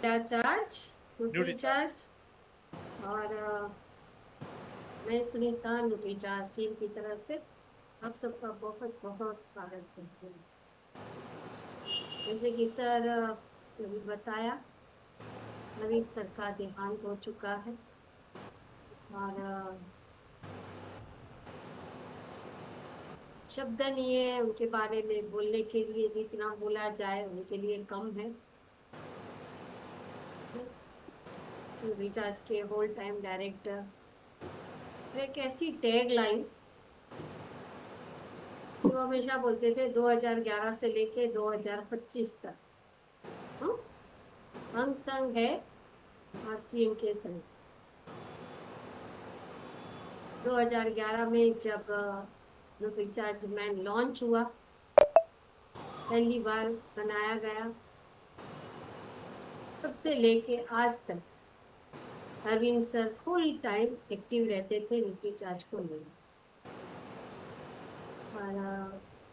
Charge nutri Nutricharge. Charge. और मैं Sunita nutri charge team की तरफ से आप सबका बहुत बहुत स्वागत करती हूँ। जैसे कि सर ने भी बताया, नवीन सर का देहांत हो चुका है। और शब्द नहीं है उनके बारे में बोलने के लिए, जितना बोला जाए उनके लिए कम है। रिचार्ज के होल टाइम डायरेक्टर, एक ऐसी टैग लाइन जो हमेशा बोलते थे 2011 से लेके 2025 तक, हाँ? हम संग है आरसीएम के संग। 2011 में जब रिचार्ज मैन लॉन्च हुआ, पहली बार बनाया गया, तब से लेके आज तक Arvind sir full time active रहते थे रिचार्ज को लेकर। और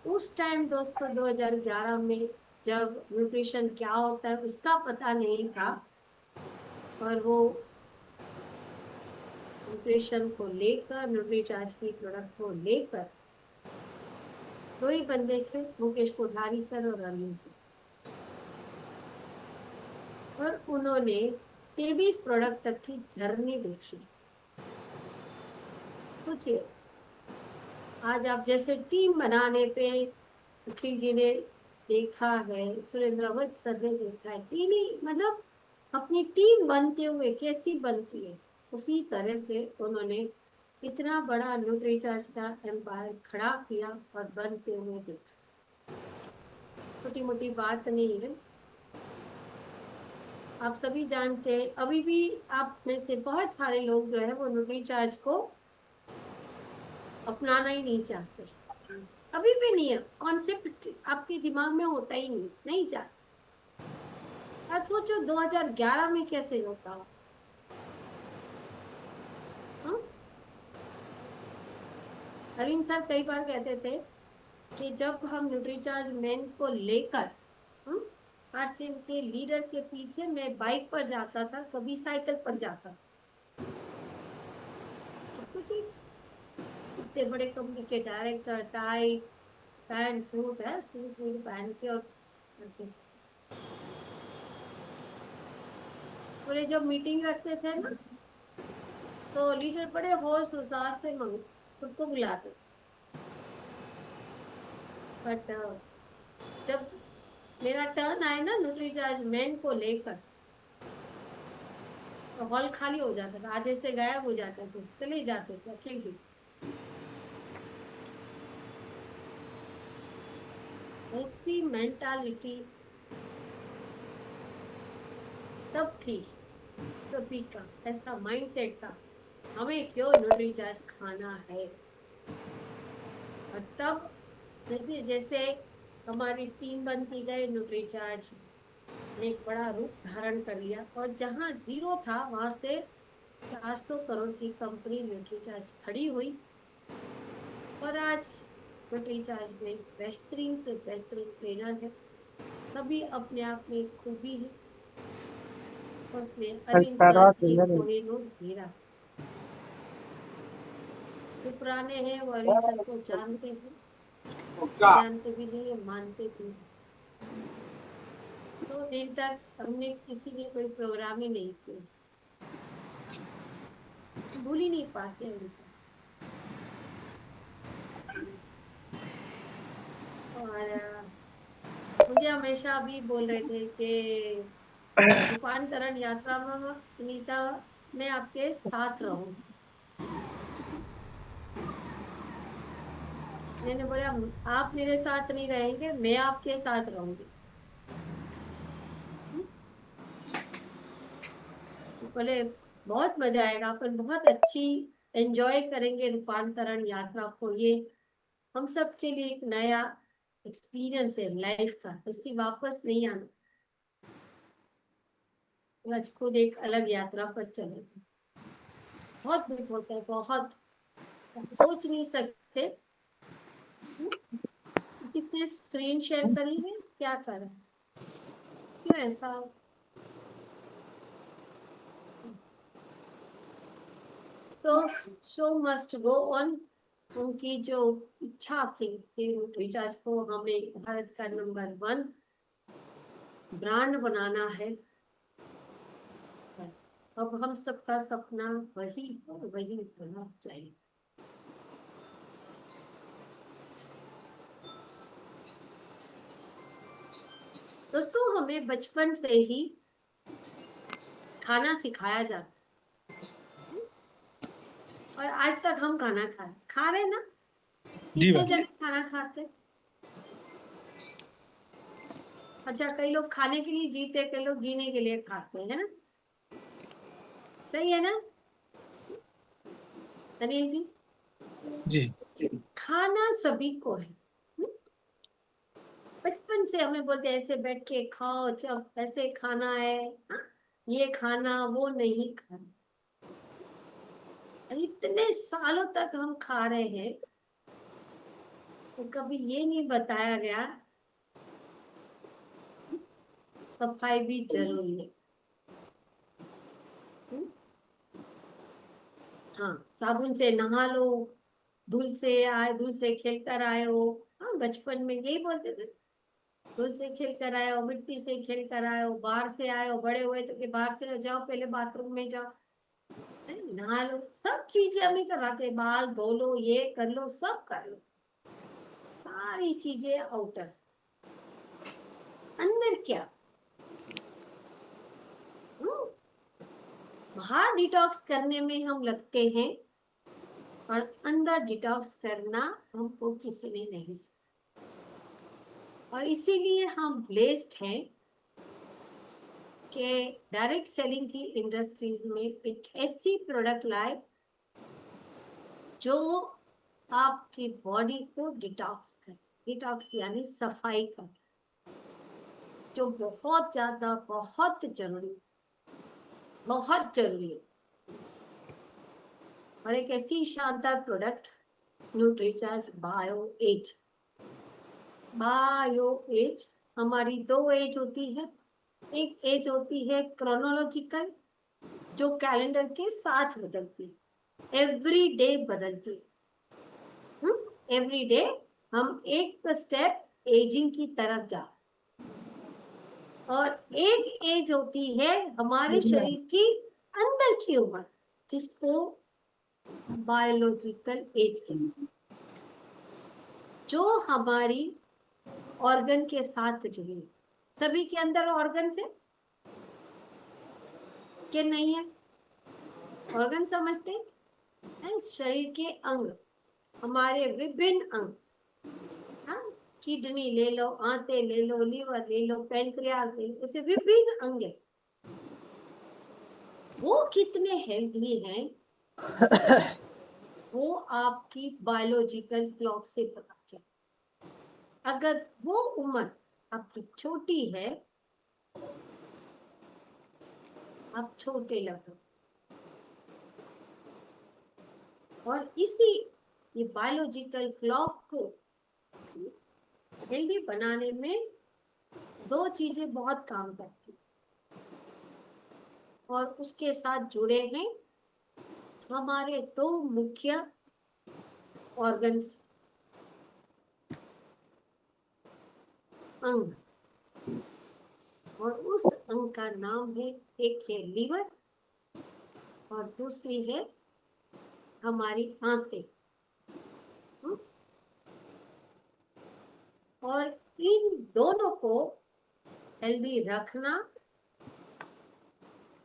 उस टाइम दोस्तों 2011 में जब न्यूट्रिशन क्या होता है उसका पता नहीं था, और वो न्यूट्रिशन को लेकर, न्यूट्रीचार्ज की प्रोडक्ट को लेकर दो ही बंदे थे, मुकेश कोठारी सर और अरविंद सर। और उन्होंने 23 प्रोडक्ट तक की जर्नी देखी। सोचिए, आज आप जैसे टीम बनाने पे अखिल जी ने देखा है, सुरेंद्र अवध सर ने देखा है, टीम ही मतलब अपनी टीम बनते हुए कैसी बनती है, उसी तरह से उन्होंने इतना बड़ा न्यूट्रीचार्ज का एम्पायर खड़ा किया और बनते हुए देखा। छोटी मोटी बात नहीं है। आप सभी जानते हैं, अभी भी आप में से बहुत सारे लोग जो है वो न्यूट्रीचार्ज को अपनाना ही नहीं चाहते। अभी भी नहीं है, कॉन्सेप्ट आपके दिमाग में होता ही नहीं चाहते। आज सोचो 2011 में कैसे होता हो, हाँ? अरविंद सर कई बार कहते थे कि जब हम न्यूट्रीचार्ज मैन को लेकर आरसीएम के लीडर के पीछे मैं बाइक पर जाता था, कभी साइकिल पर जाता था। सोचिए, इतने बड़े कंपनी के डायरेक्टर, टाई पैंट सूट है, सूट वूट पहन के और करते। और ये जब मीटिंग रखते थे ना, तो लीडर बड़े होश हुसार से सबको बुलाते। बट जब मेरा टर्न आए ना न्यूट्रीचार्ज मैन को लेकर, तो हॉल खाली हो जाता था, आधे से गायब हो जाते थे, चले जाते थे अखिल जी। ऐसी मेंटालिटी तब थी सभी का, ऐसा माइंडसेट था, हमें क्यों न्यूट्रीचार्ज खाना है। और तब जैसे जैसे हमारी टीम बनती गई, न्यूट्रीचार्ज ने एक बड़ा रूप धारण कर लिया, और जहां जीरो था वहां से 400 करोड़ की कंपनी न्यूट्रीचार्ज खड़ी हुई। और आज न्यूट्रीचार्ज में बेहतरीन से बेहतरीन ट्रेनर है, सभी अपने आप में एक खूबी है, उसमें अरविंद सर एक कोहिनूर हीरा। जो पुराने हैं वो अरविंद सर को जानते हैं, जानते भी नहीं है, मानते भी नहीं। तो दिन तक हमने किसी ने कोई प्रोग्राम ही नहीं किया, भूल ही नहीं पाते उनको। और मुझे हमेशा अभी बोल रहे थे कि रूपांतरण यात्रा में सुनीता, मैं आपके साथ रहूंगी। मैंने बोला आप मेरे साथ नहीं रहेंगे, मैं आपके साथ रहूंगी। बोले बहुत मजा आएगा, अपन बहुत अच्छी एंजॉय करेंगे रूपांतरण यात्रा को। ये हम सब के लिए एक नया एक्सपीरियंस है लाइफ का, इससे वापस नहीं आना। आज खुद एक अलग यात्रा पर चले, बहुत दुख होता है, बहुत सोच नहीं सकते। किसने स्क्रीन शेयर करी है, क्या कर रहा है, क्यों ऐसा। Show must go on. उनकी जो इच्छा थी कि रिचार्ज को हमें भारत का नंबर 1 ब्रांड बनाना है, बस अब हम सबका सपना वही वही होना चाहिए। दोस्तों, हमें बचपन से ही खाना सिखाया जाता है और आज तक हम खाना खा रहे ना। जी कितने मैम। जने खाना खाते? अच्छा, कई लोग खाने के लिए जीते, कई लोग जीने के लिए खाते हैं ना। सही है ना अनिल जी? जी खाना सभी को है। बचपन से हमें बोलते ऐसे बैठ के खाओ, जब ऐसे खाना है, हाँ? ये खाना वो नहीं खाना। इतने सालों तक हम खा रहे हैं तो कभी ये नहीं बताया गया सफाई भी जरूरी है। हम्म? हाँ, साबुन से नहा लो, धूल से खेल कर आए हो। हाँ, बचपन में यही बोलते थे, धूल से खेल कर आए हो, मिट्टी से खेल कर आए हो, बाहर से आए हो, बड़े हुए तो कि बाहर से जाओ, पहले बाथरूम में जाओ, नहा लो, सब चीजें हम ही करवाते, बाल धो लो, ये कर लो, सब कर लो, सारी चीजें आउटर। अंदर क्या? हम्म, बाहर डिटॉक्स करने में हम लगते हैं और अंदर डिटॉक्स करना हमको किसी ने नहीं सिखाया। और इसीलिए हम ब्लेस्ड हैं कि डायरेक्ट सेलिंग की इंडस्ट्रीज में एक ऐसी प्रोडक्ट लाए जो आपकी बॉडी को डिटॉक्स करे। डिटॉक्स यानी सफाई कर, जो बहुत ज्यादा बहुत जरूरी, बहुत जरूरी है। और एक ऐसी शानदार product Nutricharge bio age. Bio age, हमारी 2 एज होती है। एक एज होती है क्रोनोलॉजिकल, जो कैलेंडर के साथ बदलती है, एवरी डे बदलती है। एवरी डे हम एक स्टेप एजिंग की तरफ जा। और एक एज होती है हमारे शरीर की अंदर की उम्र, जिसको बायोलॉजिकल एज कहते हैं, जो हमारी ऑर्गन के साथ जुड़ी है। सभी के अंदर ऑर्गन है कि नहीं है? ऑर्गन समझते हैं, शरीर के अंग, हमारे विभिन्न अंग। हाँ, किडनी ले लो, आंतें ले लो, लीवर ले लो, पेनक्रियास ले लो, ऐसे विभिन्न अंग है। वो कितने हेल्दी हैं वो आपकी बायोलॉजिकल क्लॉक से पता चले। अगर वो उम्र आपकी छोटी है, आप छोटे लगो। और इसी ये बायोलॉजिकल क्लॉक को हेल्दी बनाने में 2 चीजें बहुत काम करती और उसके साथ जुड़े हैं हमारे 2 मुख्य ऑर्गन्स, अंग। और उस अंग का नाम है, एक है लीवर और दूसरी है हमारी आंतें। और इन दोनों को हेल्दी रखना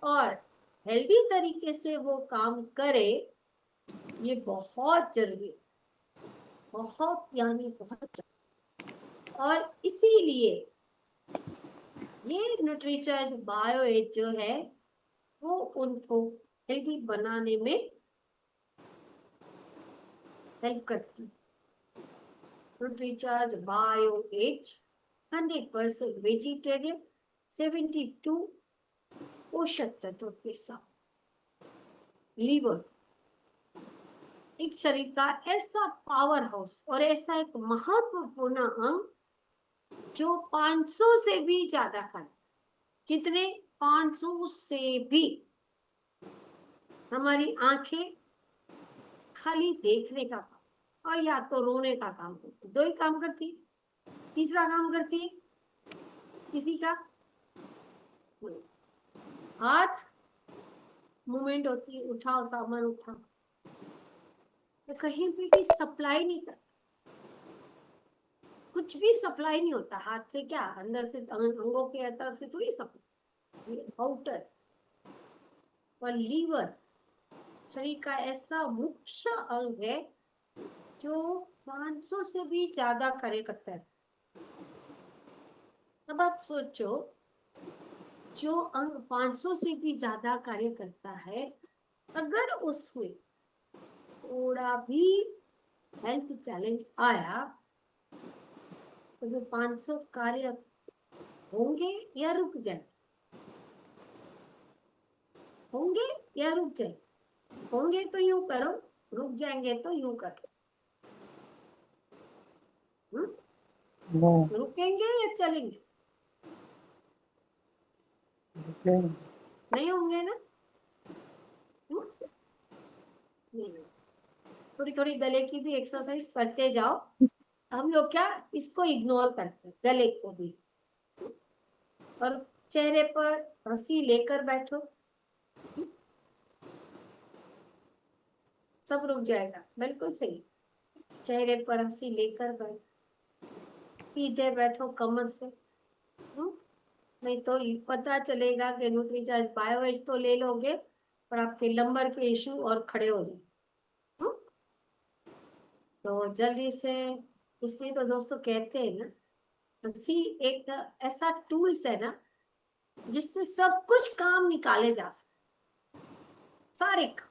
और हेल्दी तरीके से वो काम करे, ये बहुत जरूरी है, बहुत यानी बहुत जरूरी। और इसीलिए ये न्यूट्रीचार्ज बायो एज जो है वो उनको हेल्दी बनाने में हेल्प करती है। न्यूट्रीचार्ज बायो एज 100% वेजिटेरियन, 72 पोषक तत्व के साथ। लीवर एक शरीर का ऐसा पावर हाउस और ऐसा एक महत्वपूर्ण अंग जो 500 से भी ज्यादा खाए। कितने? 500 से भी। हमारी आंखें खाली देखने का काम और या तो रोने का काम करती, दो ही काम करती है। तीसरा काम करती है किसी का हाथ मूवमेंट होती है, उठाओ सामान उठाओ, तो कहीं पे भी सप्लाई नहीं कर, कुछ भी सप्लाई नहीं होता हाथ से, क्या अंदर से अंगों के तरफ से थोड़ी सप्लाई, आउटर। और लीवर शरीर का ऐसा मुख्य अंग है जो 500 से भी ज्यादा कार्य करता है। अब आप सोचो, जो अंग 500 से भी ज्यादा कार्य करता है, अगर उसमें थोड़ा भी हेल्थ चैलेंज आया तो वो 500 कार्य होंगे या रुक जाए, होंगे या रुक जाए। होंगे तो यूं करो, रुक जाएंगे तो यूं करो। नो, रुकेंगे या चलेंगे? ओके, नहीं होंगे ना। हम्म? नहीं, थोड़ी थोड़ी गले की भी एक्सरसाइज करते जाओ। हम लोग क्या इसको इग्नोर करते हैं, गले को भी। और चेहरे पर हंसी लेकर बैठो, सब रुक जाएगा। बिल्कुल सही, चेहरे पर हंसी लेकर बैठो, सीधे बैठो कमर से। नहीं तो पता चलेगा कि न्यूट्रीचार्ज बायोएज तो ले लोगे पर आपके लंबर के इश्यू और खड़े हो जाए। तो जल्दी से, इसलिए तो दोस्तों कहते हैं ना, हंसी एक ऐसा टूल्स है ना जिससे सब कुछ काम निकाले जा सकते, सारे काम।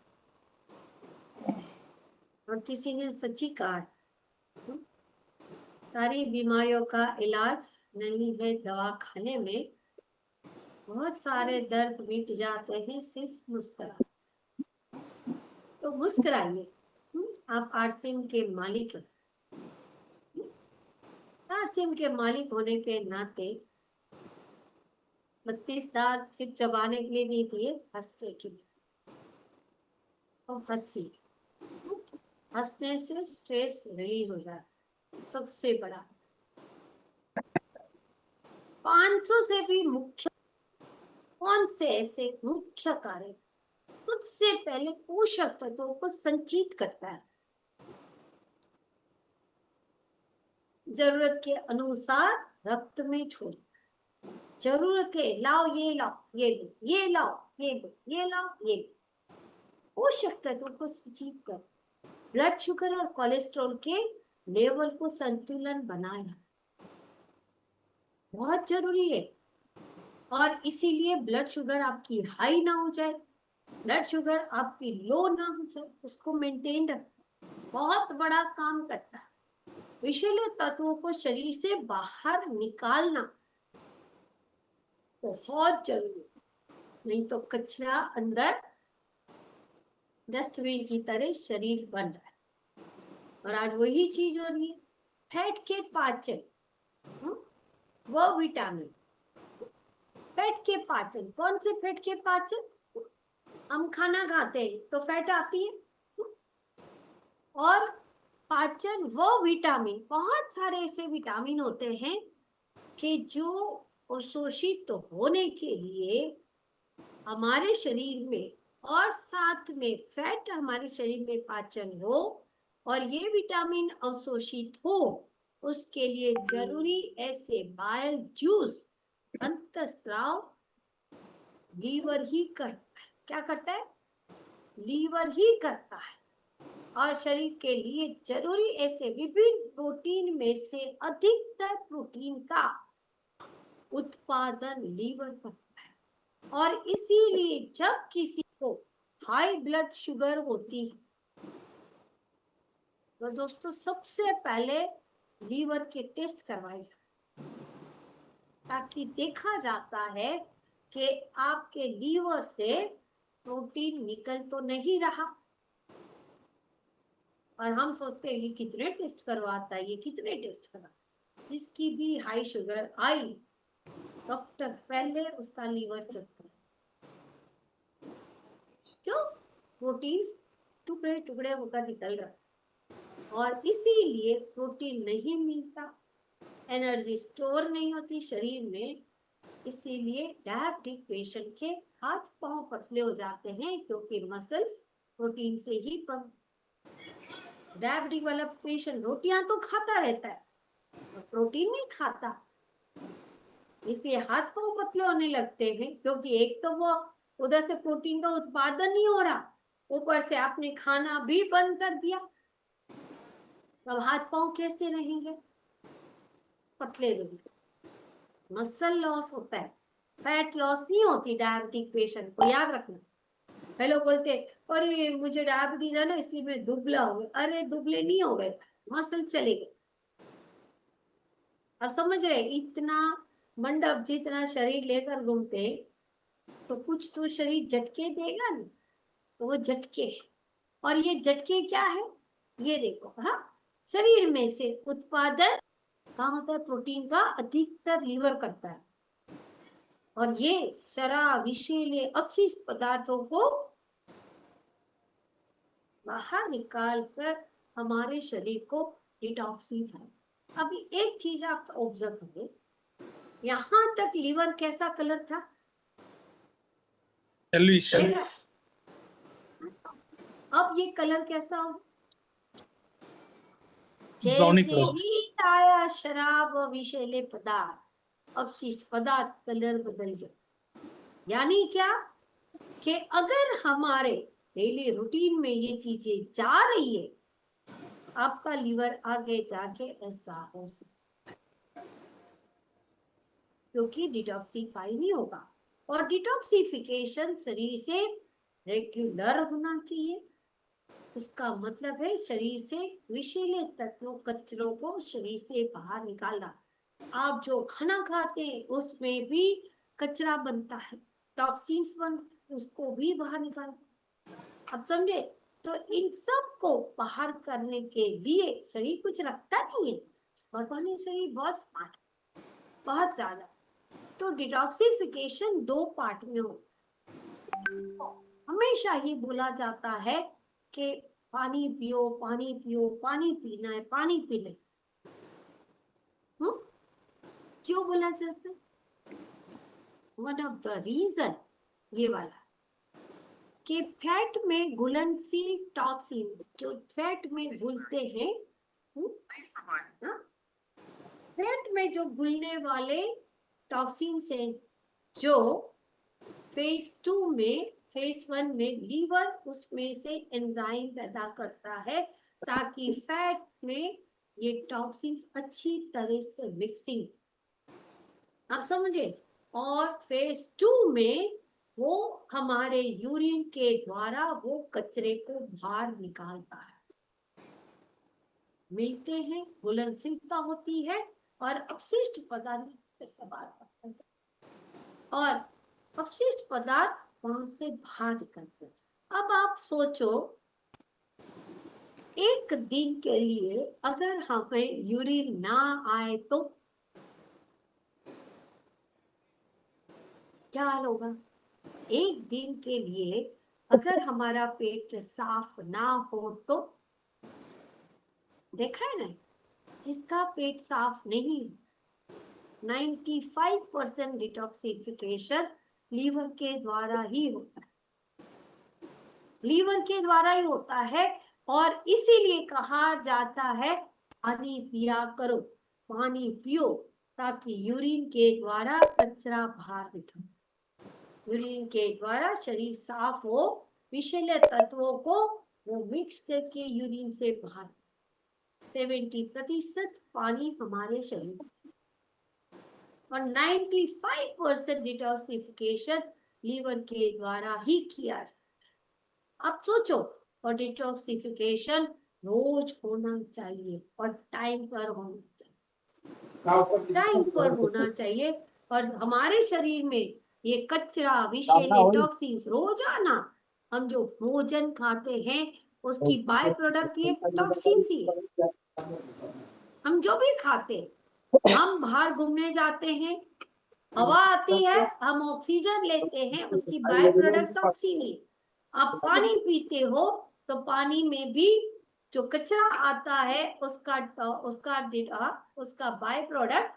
और किसी ने सच्ची कहा है, सारी बीमारियों का इलाज नहीं है दवा खाने में, बहुत सारे दर्द मिट जाते हैं सिर्फ मुस्कुराने से। तो मुस्कुराइए। आप आरसीएम के मालिक हैं। आरसीएम के मालिक होने के नाते 32 दांत सिर्फ चबाने के लिए नहीं दिए, हंसने के लिए। और हंसने से स्ट्रेस रिलीज हो जाता है, सबसे बड़ा। 500 से भी मुख्य कौन से ऐसे मुख्य कार्य, सबसे पहले पोषक तत्वों को संचित करता है, जरूरत के अनुसार रक्त में छोड़, जरूरत है लाओ ये लाओ ये लो, ये लाओ ये लो, ये लाओ ये लो। पोषक तत्वों को संचित कर ब्लड शुगर और कोलेस्ट्रॉल के लेवल को संतुलन बनाए, बहुत जरूरी है। और इसीलिए ब्लड शुगर आपकी हाई ना हो जाए, ब्लड शुगर आपकी लो ना हो जाए, उसको मेंटेन रखना बहुत बड़ा काम करता है। विषैले तत्वों को शरीर से बाहर निकालना बहुत जरूरी है, नहीं तो कचरा अंदर डस्टबिन की तरह शरीर बन रहा है। और आज वही चीज हो रही है, फैट के पाचन, वो विटामिन। फैट के पाचन, कौन से फैट के पाचन? हम खाना खाते हैं तो फैट आती है। और पाचन वो विटामिन, बहुत सारे ऐसे विटामिन होते हैं कि जो अवशोषित तो होने के लिए हमारे शरीर में, और साथ में फैट हमारे शरीर में पाचन हो और ये विटामिन अवशोषित हो, उसके लिए जरूरी ऐसे बायल जूस अंतस्त्राव लीवर ही करता है। क्या करता है? लीवर ही करता है। और शरीर के लिए जरूरी ऐसे विभिन्न प्रोटीन में से अधिकतर प्रोटीन का उत्पादन लीवर करता है। और इसीलिए जब किसी को हाई ब्लड शुगर होती है तो दोस्तों सबसे पहले लीवर के टेस्ट करवाए जाते, ताकि देखा जाता है कि आपके लीवर से प्रोटीन निकल तो नहीं रहा। और हम सोचते हैं ये कितने टेस्ट करवाता है, ये कितने टेस्ट करवाता है। जिसकी भी हाई शुगर आई, डॉक्टर पहले उसका लीवर चेक करे। क्यों? प्रोटीन टुकड़े टुकड़े होकर निकल रहा है, और इसीलिए प्रोटीन नहीं मिलता, एनर्जी स्टोर नहीं होती शरीर में। इसीलिए डायबिटिक पेशेंट के हाथ पांव पतले हो जाते हैं, क्योंकि मसल्स प्रोटीन से ही बन। डायबिटिक वाला पेशेंट रोटियां तो खाता रहता है और प्रोटीन नहीं खाता, इसलिए हाथ पांव पतले होने लगते हैं, क्योंकि एक तो वो उधर से प्रोटीन का उत्पादन नहीं हो रहा, ऊपर से आपने खाना भी बंद कर दिया, अब हाथ पांव कैसे रहेंगे? पतले रहेंगे। मसल लॉस होता है, फैट लॉस नहीं होती डायबिटिक पेशेंट को, याद रखना। हेलो बोलते अरे मुझे डायबिटीज है ना इसलिए मैं दुबला हो गया। अरे दुबले नहीं हो गए, मसल चले गए। अब समझ रहे, इतना मंडप जितना शरीर लेकर घूमते तो कुछ तो शरीर झटके देगा ना, तो वो झटके। और ये झटके क्या है, ये देखो। हाँ, शरीर में से उत्पादन कहाँ होता है? प्रोटीन का अधिकतर लीवर करता है, और ये शराब विषैले अपशिष्ट पदार्थों को बाहर निकाल कर हमारे शरीर को डिटॉक्सिफाई। अभी एक चीज आप ऑब्जर्व करें, यहां तक लीवर कैसा कलर था? येलोइश, अब ये कलर कैसा हो? ब्राउनी जैसे कलर। ही आया शराब व विषैले पदार्थ, अपशिष्ट पदार्थ, कलर बदल गया। यानी क्या कि अगर हमारे डेली रूटीन में ये चीजें जा रही है, आपका लीवर आगे जाके ऐसा हो सकता, क्योंकि डिटॉक्सिफाई नहीं होगा। और डिटॉक्सिफिकेशन शरीर से रेगुलर होना चाहिए। उसका मतलब है शरीर से विषैले तत्वों, कचरों को शरीर से बाहर निकालना। आप जो खाना खाते हैं उसमें भी कचरा बनता है, टॉक्सिन्स बन, उसको भी बाहर निकालना। अब समझे? तो इन सब को बाहर करने के लिए शरीर कुछ रखता नहीं है, भगवान शरीर बहुत स्मार्ट, बहुत ज्यादा। तो डिटॉक्सिफिकेशन दो पार्ट में हो। हमेशा ये बोला जाता है कि पानी पियो, पानी पियो, पानी पीना है, पानी पी ले। क्यों बोला जाता है? वन ऑफ द रीजन ये वाला कि फैट में घुलनशील टॉक्सिन, जो फैट में घुलते हैं, फैट में जो घुलने वाले टॉक्सिन्स हैं, जो फेज 2 में, फेज 1 में लीवर उसमें से एंजाइम पैदा करता है, ताकि फैट में ये टॉक्सिन्स अच्छी तरह से मिक्सिंग, आप समझे। और फेज 2 में वो हमारे यूरिन के द्वारा वो कचरे को बाहर निकालता है, मिलते हैं, घुलनशीलता होती है और अपशिष्ट पदार्थ से और अपशिष्ट पदार्थ वहां से बाहर निकलते हैं। अब आप सोचो, एक दिन के लिए अगर हमें यूरिन ना आए तो क्या हाल होगा? एक दिन के लिए अगर हमारा पेट साफ ना हो तो, देखा है ना, जिसका पेट साफ नहीं, 95% डिटॉक्सिफिकेशन लीवर के द्वारा ही होता है, लीवर के द्वारा ही होता है। और इसीलिए कहा जाता है पानी पिया करो, पानी पियो, ताकि यूरिन के द्वारा कचरा बाहर निकले, यूरिन के द्वारा शरीर साफ हो, विषैले तत्वों को वो मिक्स करके यूरिन से बाहर। 70% पानी हमारे शरीर और 95% डिटॉक्सिफिकेशन लीवर के द्वारा ही किया जाए। अब सोचो, और डिटॉक्सिफिकेशन रोज होना चाहिए और टाइम पर होना चाहिए, टाइम पर होना चाहिए। और हमारे शरीर में ये कचरा, विषैले टॉक्सिन्स रोजाना हम जो भोजन खाते हैं उसकी बाय प्रोडक्ट ये टॉक्सिन्स ही है। हम जो भी खाते हैं, हम बाहर घूमने जाते हैं, हवा आती है, हम ऑक्सीजन लेते हैं, उसकी बाय प्रोडक्ट टॉक्सिन है। आप पानी पीते हो, तो पानी में भी जो कचरा आता है उसका उसका बाय प्रोडक्ट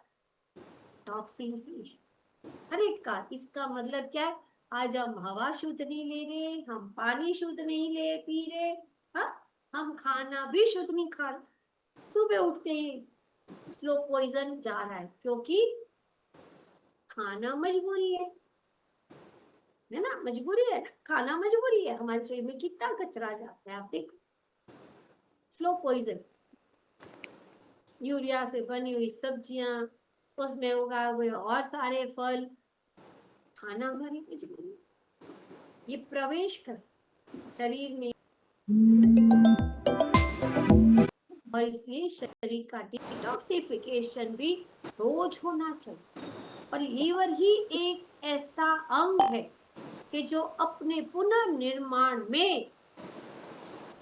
टॉक्सिन ही है हर एक का। इसका मतलब क्या है, आज हम हवा शुद्ध नहीं ले रहे, हम पानी शुद्ध नहीं ले पी रहे, हाँ, हम खाना भी शुद्ध नहीं खा रहे। सुबह उठते ही स्लो पॉइजन जा रहा है, क्योंकि खाना मजबूरी है ना, मजबूरी है ना, खाना मजबूरी है। हमारे शरीर में कितना कचरा जाता है, आप देखो, स्लो पॉइजन। यूरिया से बनी हुई सब्जियां, उसमें उगाए हुए और सारे फल, खाना हमारी मजबूरी, ये प्रवेश कर शरीर में, और इसलिए शरीर का डिटॉक्सिफिकेशन भी रोज होना चाहिए। और लीवर ही एक ऐसा अंग है कि जो अपने पुनर्निर्माण में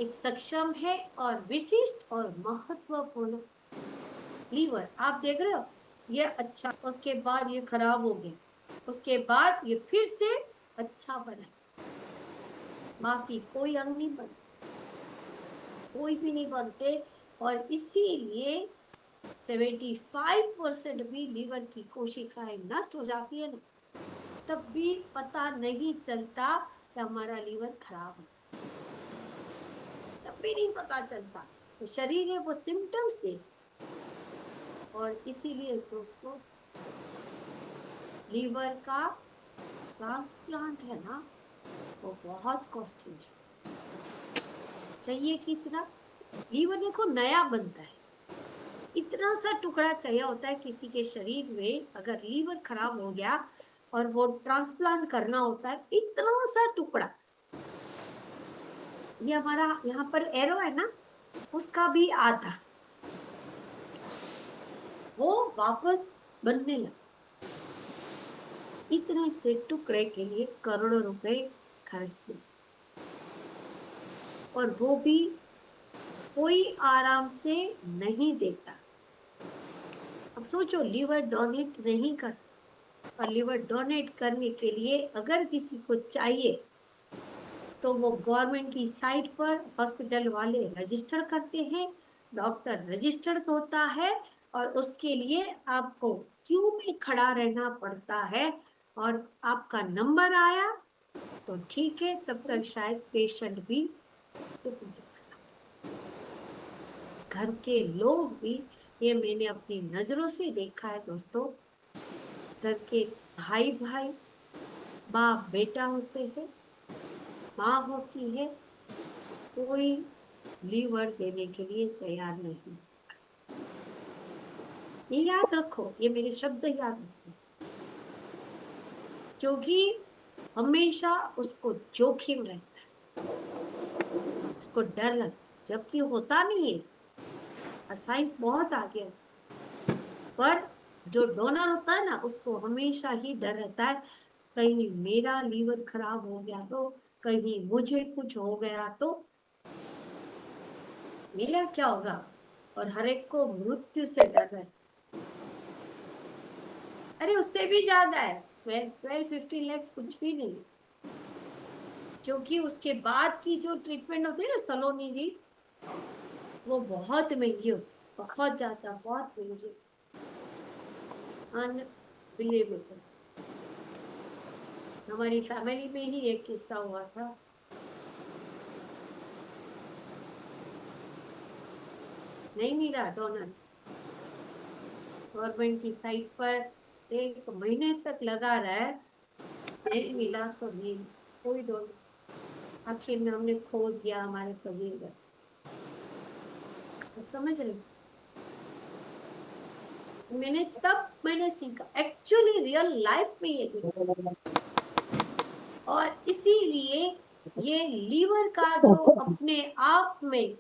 एक सक्षम है और विशिष्ट और महत्वपूर्ण। लीवर आप देख रहे हो, ये अच्छा, उसके बाद ये खराब हो गया, उसके बाद ये फिर से अच्छा बना, बाकी कोई अंग नहीं बनता, कोई भी नहीं बनते। और इसीलिए 75% भी लीवर की कोशिकाएं नष्ट हो जाती है ना, तब भी पता नहीं चलता कि हमारा लीवर खराब है, तब भी नहीं पता चलता। तो शरीर है वो सिम्टम्स दे। और इसीलिए दोस्तों, लीवर का ट्रांसप्लांट है ना, वो बहुत कॉस्टली है। चाहिए कितना? लीवर देखो नया बनता है, इतना सा टुकड़ा चाहिए होता है किसी के शरीर में। अगर लीवर खराब हो गया और वो ट्रांसप्लांट करना होता है, इतना सा टुकड़ा, ये हमारा यहाँ पर एरो है ना, उसका भी आधा, वो वापस बनने लगा। इतने से टुकड़े के लिए करोड़ों रुपए खर्च हुए, और वो भी कोई आराम से नहीं देता। अब सोचो, लीवर डोनेट नहीं कर, और लीवर डोनेट करने के लिए अगर किसी को चाहिए तो वो गवर्नमेंट की साइट पर हॉस्पिटल वाले रजिस्टर करते हैं, डॉक्टर रजिस्टर्ड होता है, और उसके लिए आपको क्यू में खड़ा रहना पड़ता है। और आपका नंबर आया तो ठीक है, तब तक शायद पेशेंट भी रुक जाता। घर के लोग भी, ये मैंने अपनी नजरों से देखा है दोस्तों, घर के भाई भाई, बाप बेटा होते हैं, माँ होती है, कोई लीवर देने के लिए तैयार नहीं। ये याद रखो, ये मेरे शब्द याद रखो, क्योंकि हमेशा उसको जोखिम रहता है, उसको डर लगता है, जबकि होता नहीं है, साइंस बहुत आगे है। पर जो डोनर होता है ना, उसको हमेशा ही डर रहता है, कहीं मेरा लीवर खराब हो गया तो, कहीं मुझे कुछ हो गया तो मेरा क्या होगा। और हर एक को मृत्यु से डर है। अरे उससे भी ज्यादा है, 12-15 lakhs कुछ भी नहीं, क्योंकि उसके बाद की जो ट्रीटमेंट होती है ना सलोनी जी, वो बहुत महंगी होती, बहुत ज्यादा, बहुत महंगी, अनबिलीवेबल। हमारी फैमिली में ही एक किस्सा हुआ था। नहीं मिला डोनर, गवर्नमेंट की साइट पर 1 महीने तक लगा रहा है, नहीं मिला तो नहीं, कोई डोनर। आखिर में हमने खो दिया हमारे कजिन। आप समझ रहे? मैंने सीखा एक्चुअली रियल लाइफ में ये देखा। और इसीलिए ये लीवर का जो अपने आप में